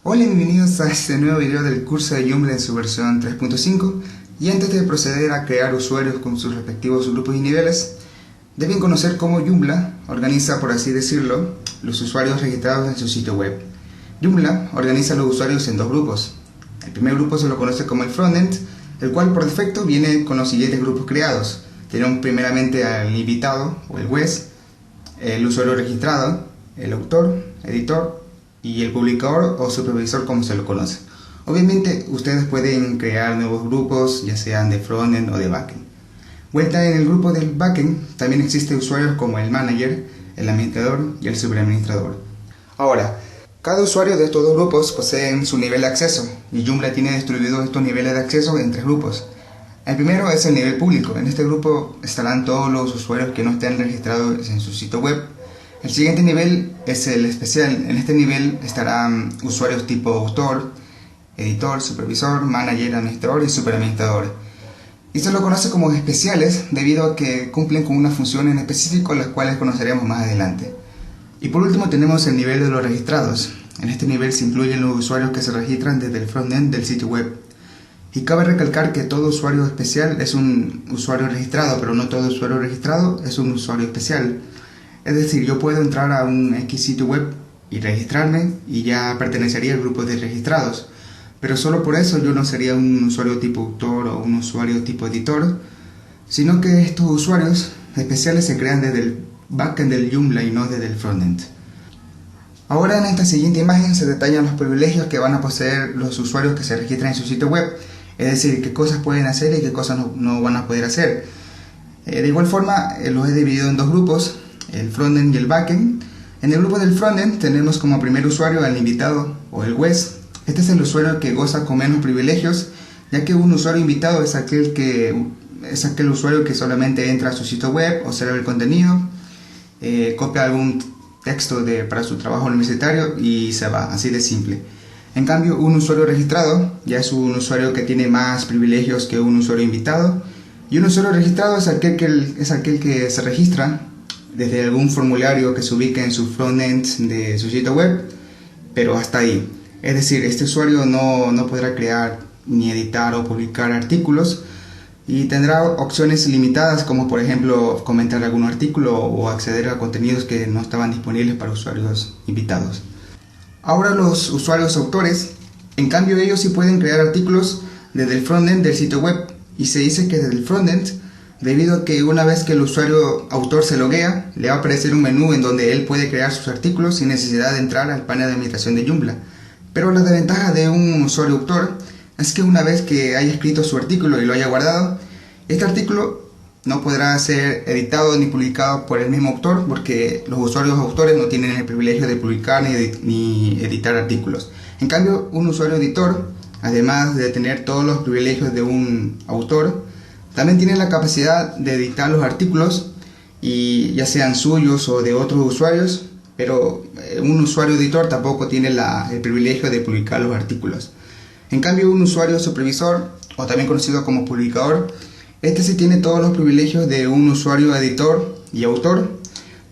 Hola y bienvenidos a este nuevo video del curso de Joomla en su versión 3.5. Y antes de proceder a crear usuarios con sus respectivos grupos y niveles, deben conocer cómo Joomla organiza, por así decirlo, los usuarios registrados en su sitio web. Joomla organiza los usuarios en dos grupos. El primer grupo se lo conoce como el frontend, el cual por defecto viene con los siguientes grupos creados. Tenemos primeramente al invitado o el guest, el usuario registrado, el autor, editor y el publicador o supervisor, como se lo conoce. Obviamente ustedes pueden crear nuevos grupos, ya sean de frontend o de backend. Vuelta en el grupo del backend también existen usuarios como el manager, el administrador y el superadministrador. Ahora, cada usuario de estos dos grupos posee su nivel de acceso y Joomla tiene distribuidos estos niveles de acceso en tres grupos. El primero es el nivel público. En este grupo estarán todos los usuarios que no estén registrados en su sitio web. El siguiente nivel es el especial. En este nivel estarán usuarios tipo autor, editor, supervisor, manager, administrador y superadministrador. Y se lo conoce como especiales debido a que cumplen con una función en específico, las cuales conoceremos más adelante. Y por último tenemos el nivel de los registrados. En este nivel se incluyen los usuarios que se registran desde el frontend del sitio web. Y cabe recalcar que todo usuario especial es un usuario registrado, pero no todo usuario registrado es un usuario especial. Es decir, yo puedo entrar a un X sitio web y registrarme y ya pertenecería al grupo de registrados. Pero solo por eso yo no sería un usuario tipo autor o un usuario tipo editor, sino que estos usuarios especiales se crean desde el backend del Joomla y no desde el frontend. Ahora en esta siguiente imagen se detallan los privilegios que van a poseer los usuarios que se registran en su sitio web. Es decir, qué cosas pueden hacer y qué cosas no van a poder hacer. De igual forma, los he dividido en dos grupos, el frontend y el backend. En el grupo del frontend tenemos como primer usuario al invitado o el guest. Este es el usuario que goza con menos privilegios, ya que un usuario invitado es aquel usuario que solamente entra a su sitio web, observa el contenido, copia algún texto para su trabajo universitario y se va, así de simple. En cambio, un usuario registrado ya es un usuario que tiene más privilegios que un usuario invitado, y un usuario registrado es aquel que se registra desde algún formulario que se ubique en su frontend de su sitio web, pero hasta ahí. Es decir, este usuario no podrá crear ni editar o publicar artículos y tendrá opciones limitadas, como por ejemplo comentar algún artículo o acceder a contenidos que no estaban disponibles para usuarios invitados. Ahora los usuarios autores, en cambio ellos sí pueden crear artículos desde el frontend del sitio web, y se dice que desde el frontend, debido a que una vez que el usuario autor se loguea, le va a aparecer un menú en donde él puede crear sus artículos sin necesidad de entrar al panel de administración de Joomla. Pero la desventaja de un usuario autor es que una vez que haya escrito su artículo y lo haya guardado, este artículo no podrá ser editado ni publicado por el mismo autor, porque los usuarios autores no tienen el privilegio de publicar ni editar artículos. En cambio, un usuario editor, además de tener todos los privilegios de un autor, también tiene la capacidad de editar los artículos, y ya sean suyos o de otros usuarios, pero un usuario editor tampoco tiene el privilegio de publicar los artículos. En cambio, un usuario supervisor, o también conocido como publicador, este sí tiene todos los privilegios de un usuario editor y autor,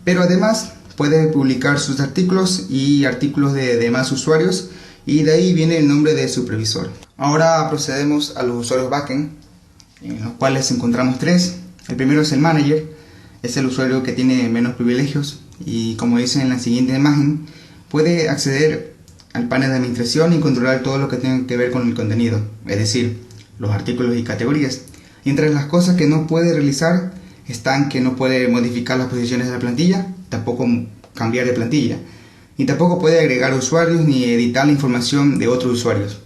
pero además puede publicar sus artículos y artículos de demás usuarios, y de ahí viene el nombre de supervisor. Ahora procedemos a los usuarios backend, en los cuales encontramos tres. El primero es el manager, es el usuario que tiene menos privilegios y, como dice en la siguiente imagen, puede acceder al panel de administración y controlar todo lo que tenga que ver con el contenido, es decir, los artículos y categorías. Y entre las cosas que no puede realizar están que no puede modificar las posiciones de la plantilla, tampoco cambiar de plantilla, y tampoco puede agregar usuarios ni editar la información de otros usuarios,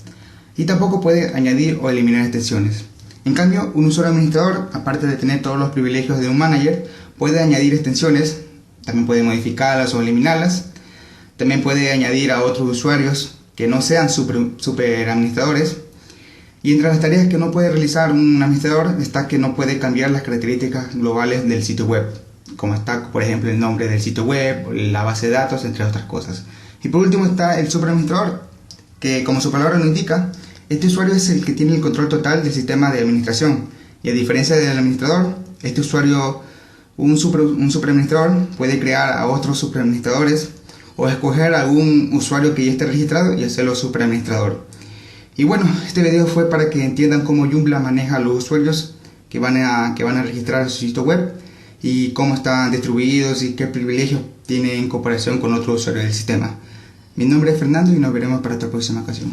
y tampoco puede añadir o eliminar extensiones. En cambio, un usuario administrador, aparte de tener todos los privilegios de un manager, puede añadir extensiones, también puede modificarlas o eliminarlas, también puede añadir a otros usuarios que no sean superadministradores. Y entre las tareas que no puede realizar un administrador está que no puede cambiar las características globales del sitio web, como está, por ejemplo, el nombre del sitio web, la base de datos, entre otras cosas. Y por último está el superadministrador, que, como su palabra lo indica, este usuario es el que tiene el control total del sistema de administración. Y a diferencia del administrador, este usuario, un superadministrador, puede crear a otros superadministradores o escoger algún usuario que ya esté registrado y hacerlo superadministrador. Y bueno, este video fue para que entiendan cómo Joomla maneja a los usuarios que van a registrar su sitio web y cómo están distribuidos y qué privilegios tienen en comparación con otros usuarios del sistema. Mi nombre es Fernando y nos veremos para otra próxima ocasión.